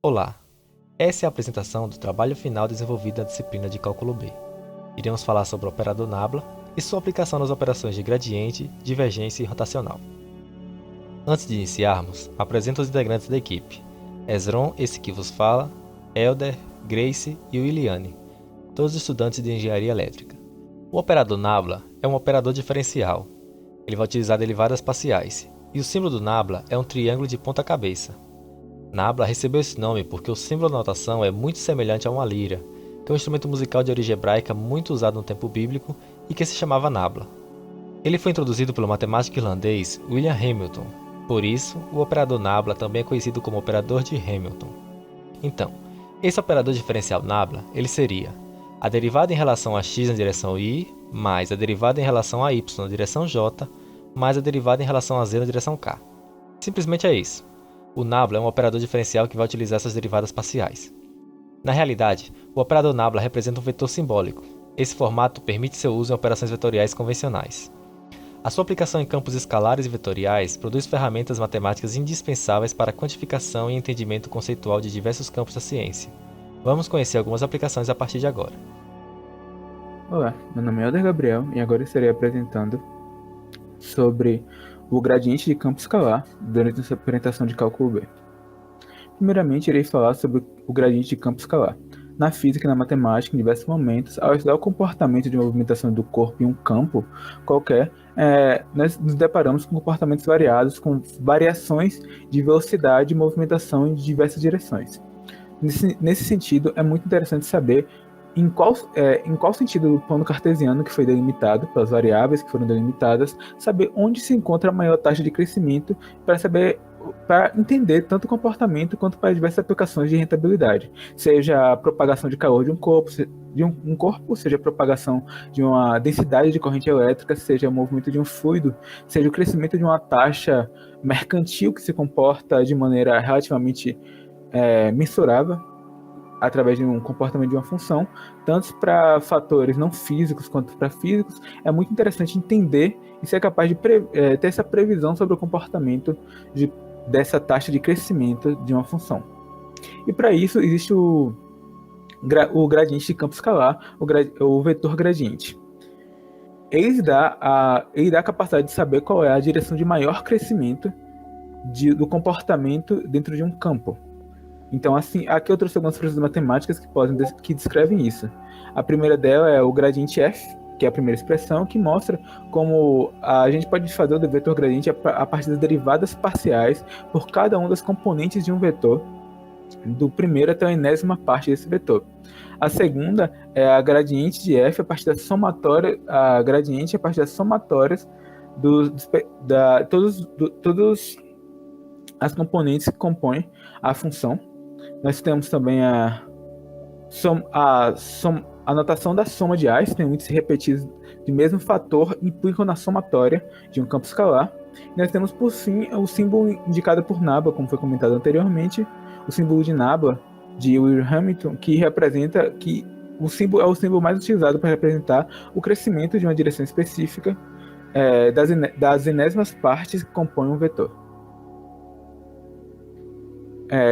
Olá, essa é a apresentação do trabalho final desenvolvido na disciplina de Cálculo B. Iremos falar sobre o operador nabla e sua aplicação nas operações de gradiente, divergência e rotacional. Antes de iniciarmos, apresento os integrantes da equipe. Ezron, esse que vos fala, Elder, Grace e Williane, todos estudantes de engenharia elétrica. O operador nabla é um operador diferencial. Ele vai utilizar derivadas parciais, e o símbolo do nabla é um triângulo de ponta cabeça. Nabla recebeu esse nome porque o símbolo da notação é muito semelhante a uma lira, que é um instrumento musical de origem hebraica muito usado no tempo bíblico e que se chamava nabla. Ele foi introduzido pelo matemático irlandês William Hamilton, por isso o operador nabla também é conhecido como operador de Hamilton. Então, esse operador diferencial nabla, ele seria a derivada em relação a x na direção y, mais a derivada em relação a y na direção j, mais a derivada em relação a z na direção k. Simplesmente é isso. O nabla é um operador diferencial que vai utilizar essas derivadas parciais. Na realidade, o operador nabla representa um vetor simbólico. Esse formato permite seu uso em operações vetoriais convencionais. A sua aplicação em campos escalares e vetoriais produz ferramentas matemáticas indispensáveis para a quantificação e entendimento conceitual de diversos campos da ciência. Vamos conhecer algumas aplicações a partir de agora. Olá, meu nome é Elder Gabriel e agora estarei apresentando sobre o gradiente de campo escalar durante essa apresentação de cálculo B. Primeiramente, irei falar sobre o gradiente de campo escalar. Na física e na matemática, em diversos momentos, ao estudar o comportamento de movimentação do corpo em um campo qualquer, nós nos deparamos com comportamentos variados, com variações de velocidade e movimentação em diversas direções. Nesse sentido, é muito interessante saber em qual sentido do plano cartesiano que foi delimitado, pelas variáveis que foram delimitadas, saber onde se encontra a maior taxa de crescimento para entender tanto o comportamento quanto para diversas aplicações de rentabilidade, seja a propagação de calor de um corpo, seja a propagação de uma densidade de corrente elétrica, seja o movimento de um fluido, seja o crescimento de uma taxa mercantil que se comporta de maneira relativamente mensurável através de um comportamento de uma função, tanto para fatores não físicos quanto para físicos. É muito interessante entender e ser capaz de ter essa previsão sobre o comportamento dessa taxa de crescimento de uma função. E para isso existe o gradiente de campo escalar, o vetor gradiente. Ele dá a capacidade de saber qual é a direção de maior crescimento do comportamento dentro de um campo. Então, assim, aqui eu trouxe algumas frases matemáticas que descrevem isso. A primeira dela é o gradiente f, que é a primeira expressão, que mostra como a gente pode fazer o vetor gradiente a partir das derivadas parciais por cada uma das componentes de um vetor, do primeiro até a enésima parte desse vetor. A segunda é a gradiente de f a partir da somatória, a gradiente a partir das somatórias todas as componentes que compõem a função. Nós temos também a notação da soma de Einstein, índices repetidos de mesmo fator implicam na somatória de um campo escalar. E nós temos, por fim, o símbolo indicado por Nabla, como foi comentado anteriormente, o símbolo de Nabla, de William Hamilton, que representa que o símbolo é o símbolo mais utilizado para representar o crescimento de uma direção específica das enésimas partes que compõem um vetor.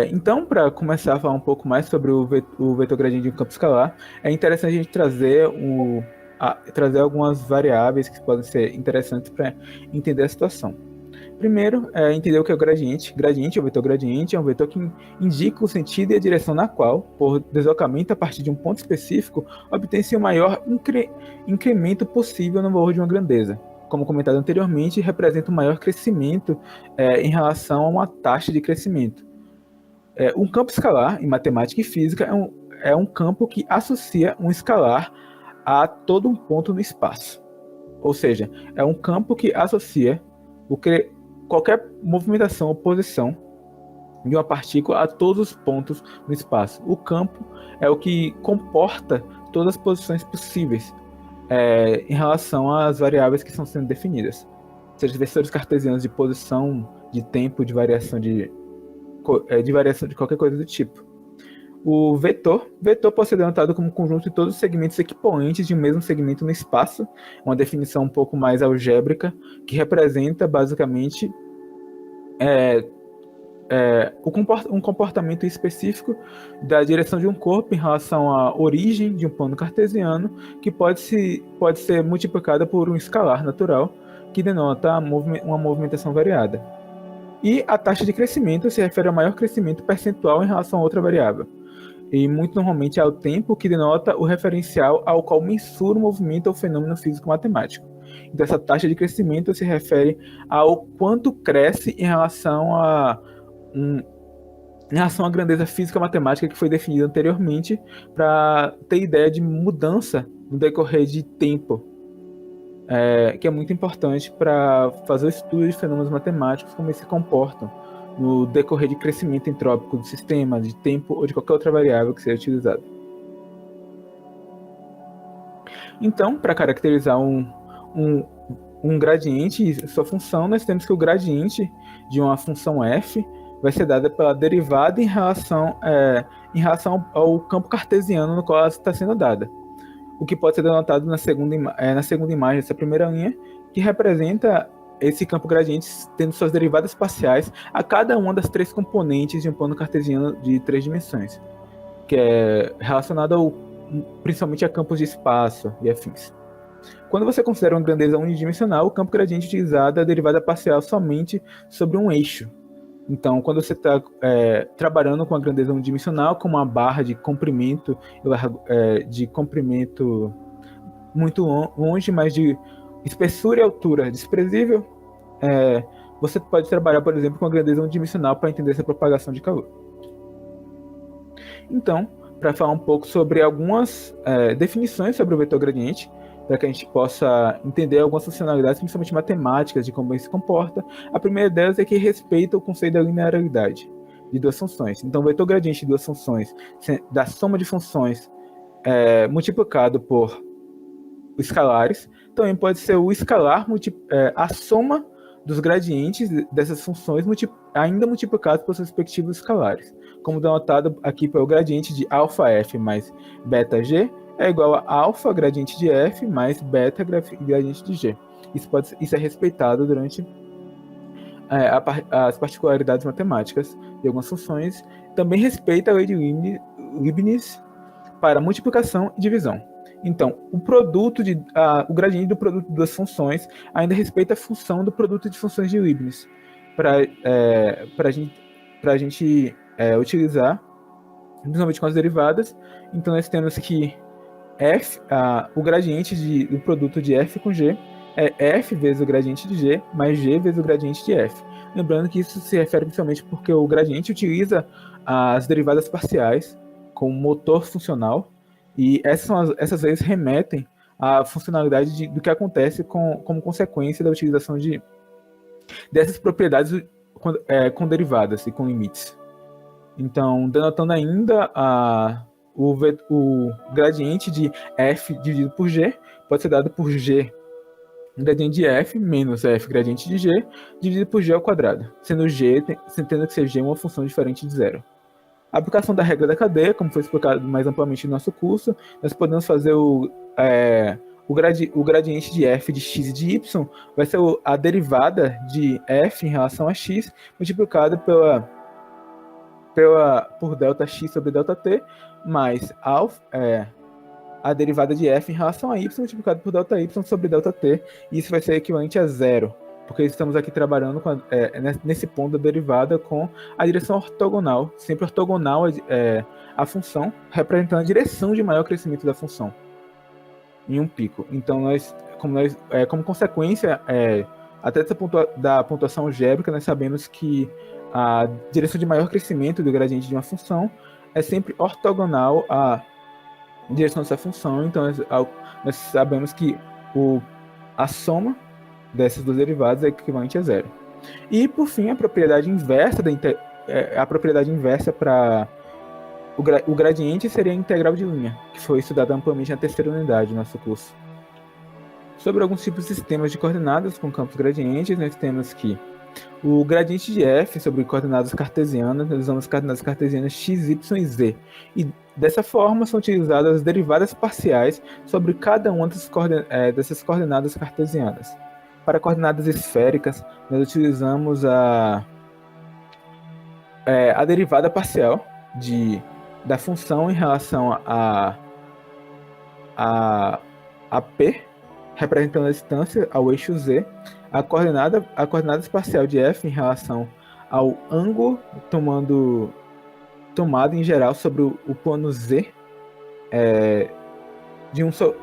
Então, para começar a falar um pouco mais sobre o vetor gradiente de um campo escalar, é interessante a gente trazer algumas variáveis que podem ser interessantes para entender a situação. Primeiro, entender o que é o gradiente. Gradiente, o vetor gradiente, é um vetor que indica o sentido e a direção na qual, por deslocamento a partir de um ponto específico, obtém-se o maior incremento possível no valor de uma grandeza. Como comentado anteriormente, representa o maior crescimento em relação a uma taxa de crescimento. Um campo escalar, em matemática e física, é um campo que associa um escalar a todo um ponto no espaço. Ou seja, é um campo que associa qualquer movimentação ou posição de uma partícula a todos os pontos no espaço. O campo é o que comporta todas as posições possíveis em relação às variáveis que estão sendo definidas. Seja os vetores cartesianos de posição, de tempo, de variação de qualquer coisa do tipo. O vetor pode ser denotado como conjunto de todos os segmentos equipoentes de um mesmo segmento no espaço, uma definição um pouco mais algébrica, que representa basicamente um comportamento específico da direção de um corpo em relação à origem de um plano cartesiano, que pode ser multiplicada por um escalar natural, que denota uma movimentação variada. E a taxa de crescimento se refere ao maior crescimento percentual em relação a outra variável. E muito normalmente é o tempo, que denota o referencial ao qual mensura o movimento ou fenômeno físico-matemático. Então essa taxa de crescimento se refere ao quanto cresce em relação à grandeza física-matemática que foi definida anteriormente, para ter ideia de mudança no decorrer de tempo, que é muito importante para fazer o estudo de fenômenos matemáticos, como eles se comportam no decorrer de crescimento entrópico do sistema, de tempo ou de qualquer outra variável que seja utilizada. Então, para caracterizar um gradiente e sua função, nós temos que o gradiente de uma função f vai ser dada pela derivada em relação ao campo cartesiano no qual ela está sendo dada. O que pode ser denotado na segunda imagem dessa primeira linha, que representa esse campo gradiente tendo suas derivadas parciais a cada uma das três componentes de um plano cartesiano de 3 dimensões, que é relacionado principalmente a campos de espaço e afins. Quando você considera uma grandeza unidimensional, o campo gradiente utilizado é a derivada parcial somente sobre um eixo. Então, quando você está trabalhando com a grandeza unidimensional, com uma barra de comprimento muito longe, mas de espessura e altura desprezível, você pode trabalhar, por exemplo, com a grandeza unidimensional para entender essa propagação de calor. Então, para falar um pouco sobre algumas definições sobre o vetor gradiente, para que a gente possa entender algumas funcionalidades, principalmente matemáticas, de como ele se comporta. A primeira delas é que respeita o conceito da linearidade de duas funções. Então, o vetor gradiente de duas funções, da soma de funções multiplicado por escalares, também pode ser o escalar, a soma dos gradientes dessas funções ainda multiplicados por seus respectivos escalares, como denotado aqui pelo gradiente de αf mais βg, é igual a alfa gradiente de f mais beta gradiente de g. Isso é respeitado durante as particularidades matemáticas de algumas funções. Também respeita a lei de Leibniz para multiplicação e divisão. Então, o gradiente do produto de duas funções ainda respeita a função do produto de funções de Leibniz para a gente utilizar, principalmente com as derivadas. Então, nós temos que o gradiente do produto de f com g é f vezes o gradiente de g mais g vezes o gradiente de f. Lembrando que isso se refere principalmente porque o gradiente utiliza as derivadas parciais como motor funcional, e essas leis remetem à funcionalidade do que acontece como consequência da utilização dessas propriedades com derivadas e com limites. Então, denotando ainda o gradiente de f dividido por g pode ser dado por g gradiente de f menos f gradiente de g dividido por g ao quadrado, sendo que ser g uma função diferente de zero. A aplicação da regra da cadeia, como foi explicado mais amplamente no nosso curso, nós podemos fazer o gradiente de f de x e de y vai ser a derivada de f em relação a x multiplicada por ΔX sobre ΔT, mais a derivada de f em relação a y multiplicado por ΔY sobre ΔT, e isso vai ser equivalente a zero, porque estamos aqui trabalhando nesse ponto da derivada com a direção ortogonal, sempre ortogonal à função, representando a direção de maior crescimento da função em um pico. Então, como consequência até da pontuação algébrica, nós sabemos que a direção de maior crescimento do gradiente de uma função é sempre ortogonal à direção dessa função. Então, nós sabemos que a soma dessas duas derivadas é equivalente a zero. E, por fim, a propriedade inversa para o gradiente seria a integral de linha, que foi estudada amplamente na terceira unidade do nosso curso. Sobre alguns tipos de sistemas de coordenadas com campos gradientes, nós temos que o gradiente de f sobre coordenadas cartesianas, nós usamos coordenadas cartesianas x, y e z. E dessa forma são utilizadas as derivadas parciais sobre cada uma dessas coordenadas cartesianas. Para coordenadas esféricas, nós utilizamos a derivada parcial da função em relação a P, representando a distância ao eixo Z, a coordenada parcial de F em relação ao ângulo tomado em geral sobre o plano Z,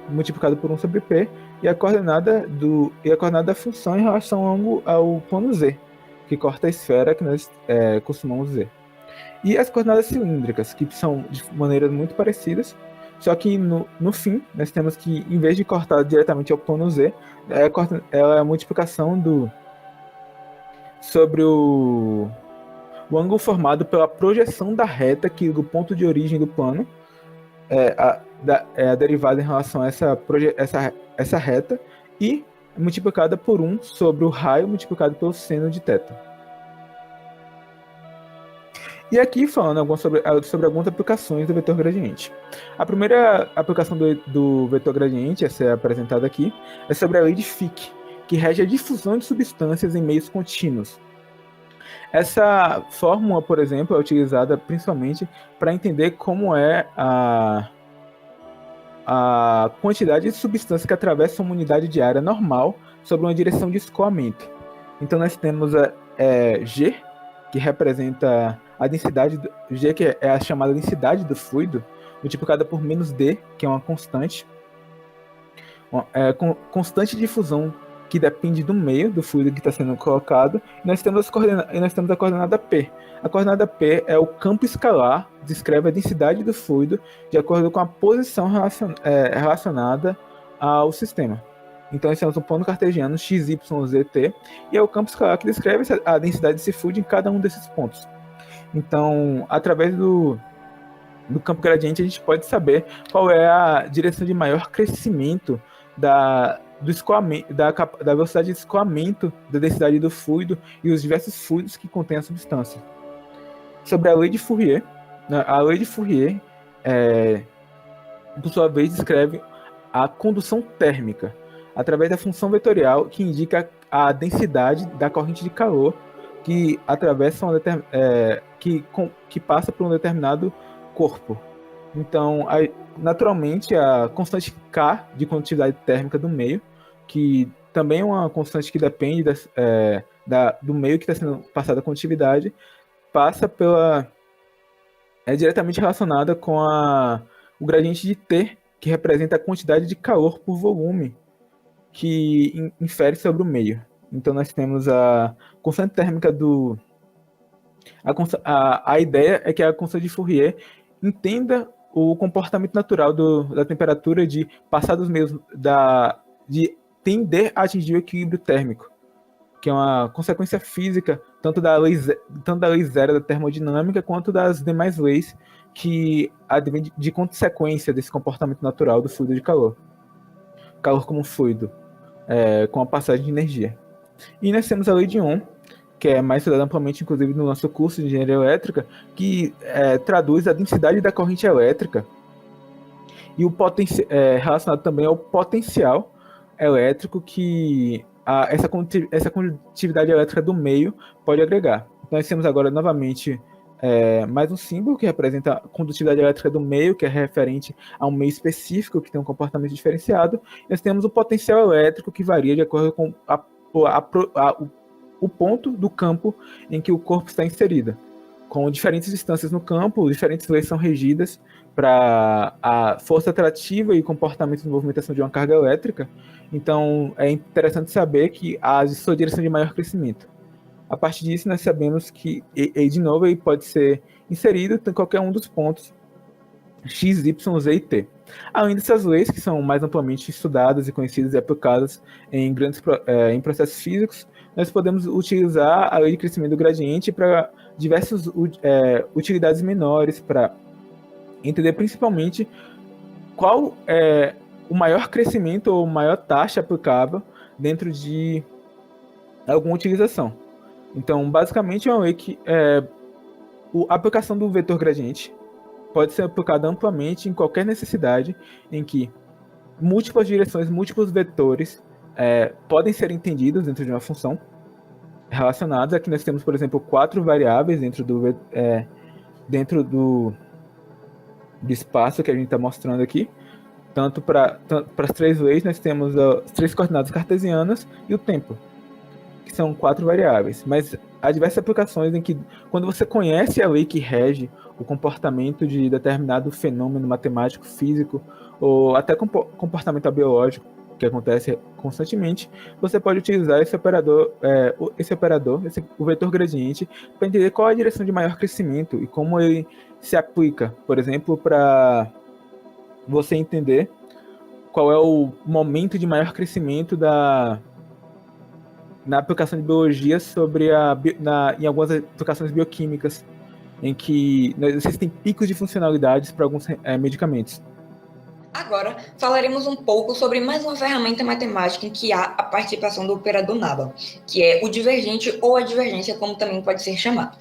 multiplicado por 1 sobre P, e a coordenada da função em relação ao plano Z, que corta a esfera que nós costumamos ver. E as coordenadas cilíndricas, que são de maneiras muito parecidas, só que no fim, nós temos que, em vez de cortar diretamente ao plano Z, ela é a multiplicação sobre o ângulo formado pela projeção da reta, que do ponto de origem do plano, a derivada em relação a essa reta, e multiplicada por 1 sobre o raio multiplicado pelo seno de θ. E aqui falando sobre algumas aplicações do vetor gradiente. A primeira aplicação do vetor gradiente, essa é apresentada aqui, é sobre a lei de Fick, que rege a difusão de substâncias em meios contínuos. Essa fórmula, por exemplo, é utilizada principalmente para entender como é a quantidade de substâncias que atravessam uma unidade de área normal sobre uma direção de escoamento. Então nós temos G, que representa a densidade, G, que é a chamada densidade do fluido, multiplicada por menos D, que é uma constante. Constante de difusão que depende do meio do fluido que está sendo colocado. E nós temos a coordenada P. A coordenada P é o campo escalar, descreve a densidade do fluido de acordo com a posição relacionada ao sistema. Então, nós temos o plano cartesiano x, y, z, t, e é o campo escalar que descreve a densidade desse fluido em cada um desses pontos. Então, através do campo gradiente, a gente pode saber qual é a direção de maior crescimento da velocidade de escoamento da densidade do fluido e os diversos fluidos que contêm a substância. Sobre a lei de Fourier, por sua vez, descreve a condução térmica através da função vetorial que indica a densidade da corrente de calor que atravessa que passa por um determinado corpo. Então, naturalmente, a constante K de condutividade térmica do meio, que também é uma constante que depende do meio que está sendo passada a condutividade, é diretamente relacionada com o gradiente de T, que representa a quantidade de calor por volume que infere sobre o meio. Então nós temos a constante térmica a ideia é que a constante de Fourier entenda o comportamento natural da temperatura de passar dos meios de tender a atingir o equilíbrio térmico, que é uma consequência física tanto da lei zero da termodinâmica quanto das demais leis que advêm de consequência desse comportamento natural do fluido de calor como fluido, com a passagem de energia. E nós temos a lei de Ohm, que é mais estudada amplamente, inclusive, no nosso curso de engenharia elétrica, que traduz a densidade da corrente elétrica e relacionado também ao potencial elétrico que essa condutividade elétrica do meio pode agregar. Então, nós temos agora, novamente, mais um símbolo que representa a condutividade elétrica do meio, que é referente a um meio específico que tem um comportamento diferenciado. Nós temos o potencial elétrico, que varia de acordo com o ponto do campo em que o corpo está inserido. Com diferentes distâncias no campo, diferentes leis são regidas para a força atrativa e comportamento de movimentação de uma carga elétrica. Então, é interessante saber que há sua direção de maior crescimento. A partir disso, nós sabemos que, de novo, ele pode ser inserido em qualquer um dos pontos x, y, z e t. Além dessas leis, que são mais amplamente estudadas e conhecidas e aplicadas em em processos físicos, nós podemos utilizar a lei de crescimento do gradiente para diversas utilidades menores, para entender principalmente qual é o maior crescimento ou maior taxa aplicável dentro de alguma utilização. Então, basicamente, é uma lei que a aplicação do vetor gradiente pode ser aplicada amplamente em qualquer necessidade em que múltiplas direções, múltiplos vetores podem ser entendidos dentro de uma função. relacionados. Aqui nós temos, por exemplo, 4 variáveis dentro do espaço que a gente está mostrando aqui. Tanto para as 3 leis, nós temos as 3 coordenadas cartesianas e o tempo, que são 4 variáveis. Mas há diversas aplicações em que, quando você conhece a lei que rege o comportamento de determinado fenômeno matemático, físico, ou até comportamento biológico, que acontece constantemente, você pode utilizar o vetor gradiente, para entender qual é a direção de maior crescimento e como ele se aplica, por exemplo, para você entender qual é o momento de maior crescimento na aplicação de biologia em algumas aplicações bioquímicas, em que existem picos de funcionalidades para alguns medicamentos. Agora, falaremos um pouco sobre mais uma ferramenta matemática em que há a participação do operador nabla, que é o divergente ou a divergência, como também pode ser chamado.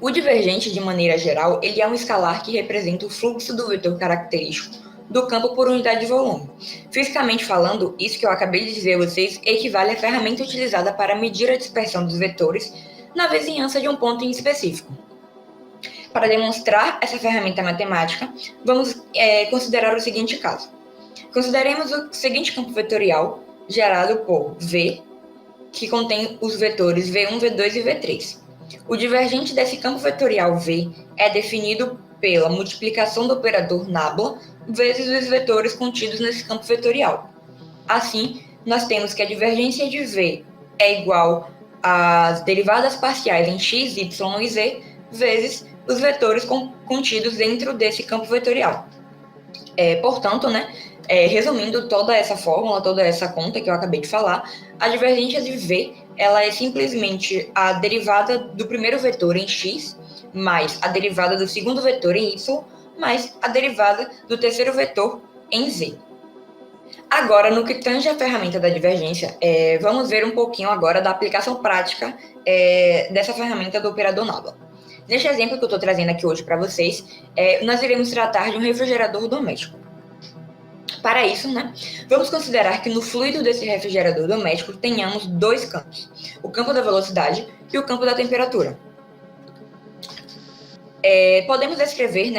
O divergente, de maneira geral, ele é um escalar que representa o fluxo do vetor característico do campo por unidade de volume. Fisicamente falando, isso que eu acabei de dizer a vocês equivale à ferramenta utilizada para medir a dispersão dos vetores na vizinhança de um ponto em específico. Para demonstrar essa ferramenta matemática, vamos considerar o seguinte caso. Consideremos o seguinte campo vetorial gerado por V, que contém os vetores V1, V2 e V3. O divergente desse campo vetorial V é definido pela multiplicação do operador nabla vezes os vetores contidos nesse campo vetorial. Assim, nós temos que a divergência de V é igual às derivadas parciais em x, y e z vezes os vetores contidos dentro desse campo vetorial. Portanto, resumindo toda essa fórmula, toda essa conta que eu acabei de falar, a divergência de V ela é simplesmente a derivada do primeiro vetor em x, mais a derivada do segundo vetor em y, mais a derivada do terceiro vetor em z. Agora, no que tange a ferramenta da divergência, vamos ver um pouquinho agora da aplicação prática dessa ferramenta do operador nabla. Neste exemplo que eu estou trazendo aqui hoje para vocês, nós iremos tratar de um refrigerador doméstico. Para isso, vamos considerar que no fluido desse refrigerador doméstico tenhamos 2 campos, o campo da velocidade e o campo da temperatura. Podemos descrever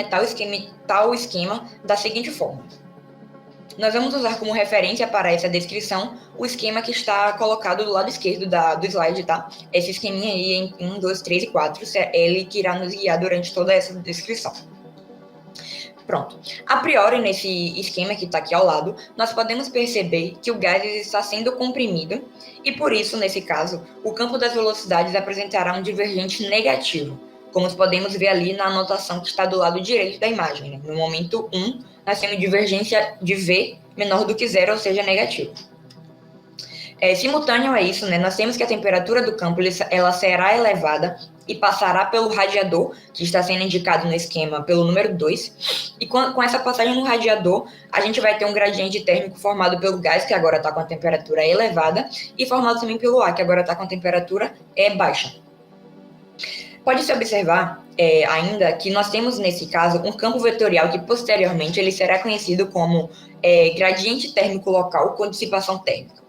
tal esquema da seguinte forma. Nós vamos usar como referência para essa descrição o esquema que está colocado do lado esquerdo do slide, tá? Esse esqueminha aí em 1, 2, 3 e 4, ele que irá nos guiar durante toda essa descrição. Pronto. A priori, nesse esquema que está aqui ao lado, nós podemos perceber que o gás está sendo comprimido e, por isso, nesse caso, o campo das velocidades apresentará um divergente negativo, como podemos ver ali na anotação que está do lado direito da imagem. No momento 1, nós temos divergência de V menor do que 0, ou seja, negativo. Simultâneo a isso, nós temos que a temperatura do campo ela será elevada e passará pelo radiador, que está sendo indicado no esquema pelo número 2, e com essa passagem no radiador, a gente vai ter um gradiente térmico formado pelo gás, que agora está com a temperatura elevada, e formado também pelo ar, que agora está com a temperatura baixa. Pode-se observar ainda que nós temos, nesse caso, um campo vetorial que, posteriormente, ele será conhecido como gradiente térmico local com dissipação térmica.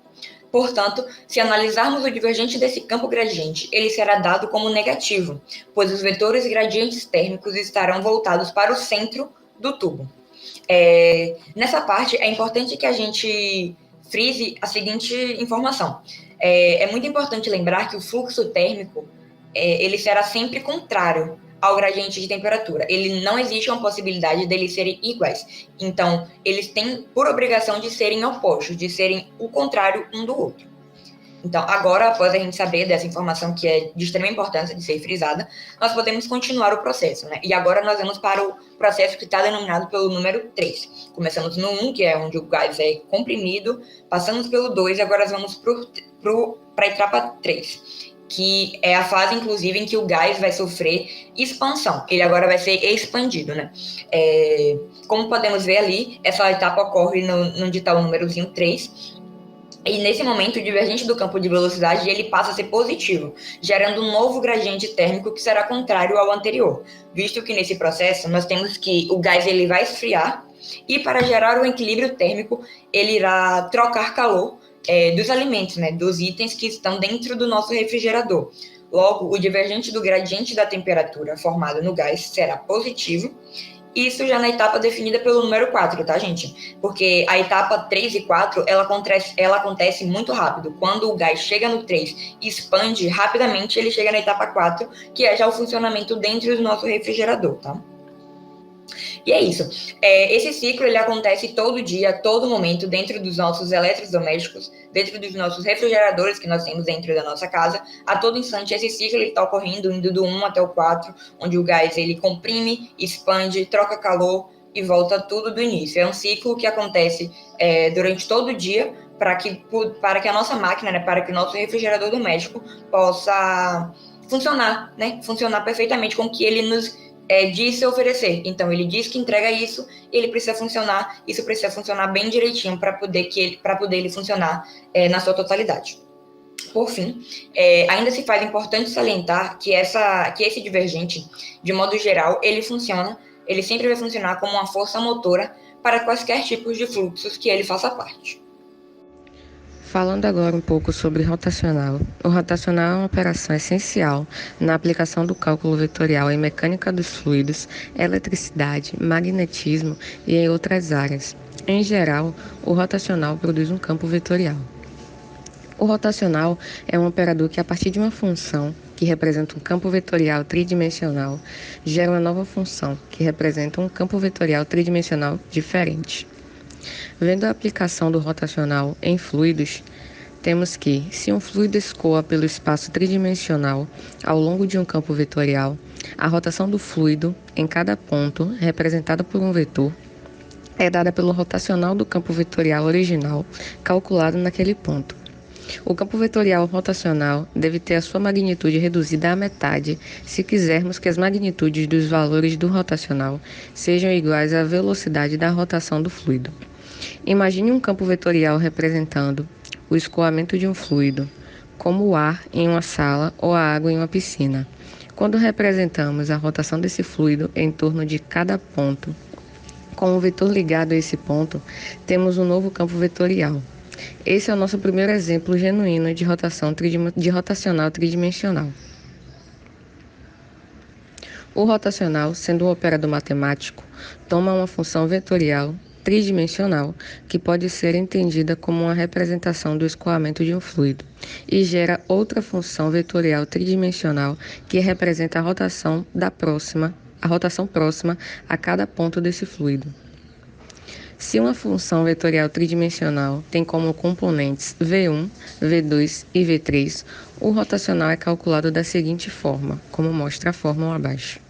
Portanto, se analisarmos o divergente desse campo gradiente, ele será dado como negativo, pois os vetores gradientes térmicos estarão voltados para o centro do tubo. Nessa parte, é importante que a gente frise a seguinte informação. É muito importante lembrar que o fluxo térmico ele será sempre contrário ao gradiente de temperatura. Ele não existe uma possibilidade deles serem iguais. Então, eles têm por obrigação de serem opostos, de serem o contrário um do outro. Então, agora, após a gente saber dessa informação que é de extrema importância de ser frisada, nós podemos continuar o processo, E agora nós vamos para o processo que está denominado pelo número 3. Começamos no 1, que é onde o gás é comprimido, passamos pelo 2 e agora vamos para a etapa 3. Que é a fase, inclusive, em que o gás vai sofrer expansão. Ele agora vai ser expandido, Como podemos ver ali, essa etapa ocorre onde está o númerozinho 3. E, nesse momento, o divergente do campo de velocidade ele passa a ser positivo, gerando um novo gradiente térmico que será contrário ao anterior, visto que, nesse processo, nós temos que o gás ele vai esfriar e, para gerar o equilíbrio térmico, ele irá trocar calor, dos alimentos, né, dos itens que estão dentro do nosso refrigerador. Logo, o divergente do gradiente da temperatura formado no gás será positivo. Isso já na etapa definida pelo número 4, tá, gente? Porque a etapa 3 e 4, ela acontece muito rápido. Quando o gás chega no 3 e expande rapidamente, ele chega na etapa 4, que é já o funcionamento dentro do nosso refrigerador, tá? E é isso. Esse ciclo, ele acontece todo dia, todo momento, dentro dos nossos eletrodomésticos, dentro dos nossos refrigeradores que nós temos dentro da nossa casa. A todo instante, esse ciclo está ocorrendo, indo do 1 até o 4, onde o gás ele comprime, expande, troca calor e volta tudo do início. É um ciclo que acontece durante todo o dia, para que a nossa máquina, né, para que o nosso refrigerador doméstico possa funcionar, né, funcionar perfeitamente com o que ele nos diz se oferecer. Então, ele diz que entrega isso, ele precisa funcionar, isso precisa funcionar bem direitinho para poder ele funcionar na sua totalidade. Por fim, ainda se faz importante salientar que esse divergente, de modo geral, ele sempre vai funcionar como uma força motora para quaisquer tipos de fluxos que ele faça parte. Falando agora um pouco sobre rotacional. O rotacional é uma operação essencial na aplicação do cálculo vetorial em mecânica dos fluidos, eletricidade, magnetismo e em outras áreas. Em geral, o rotacional produz um campo vetorial. O rotacional é um operador que, a partir de uma função que representa um campo vetorial tridimensional, gera uma nova função que representa um campo vetorial tridimensional diferente. Vendo a aplicação do rotacional em fluidos, temos que, se um fluido escoa pelo espaço tridimensional ao longo de um campo vetorial, a rotação do fluido em cada ponto, representada por um vetor, é dada pelo rotacional do campo vetorial original, calculado naquele ponto. O campo vetorial rotacional deve ter a sua magnitude reduzida à metade se quisermos que as magnitudes dos valores do rotacional sejam iguais à velocidade da rotação do fluido. Imagine um campo vetorial representando o escoamento de um fluido, como o ar em uma sala ou a água em uma piscina. Quando representamos a rotação desse fluido em torno de cada ponto, com o vetor ligado a esse ponto, temos um novo campo vetorial. Esse é o nosso primeiro exemplo genuíno de rotacional tridimensional. O rotacional, sendo um operador matemático, toma uma função vetorial tridimensional, que pode ser entendida como uma representação do escoamento de um fluido, e gera outra função vetorial tridimensional que representa a rotação próxima a cada ponto desse fluido. Se uma função vetorial tridimensional tem como componentes V1, V2 e V3, o rotacional é calculado da seguinte forma, como mostra a fórmula abaixo.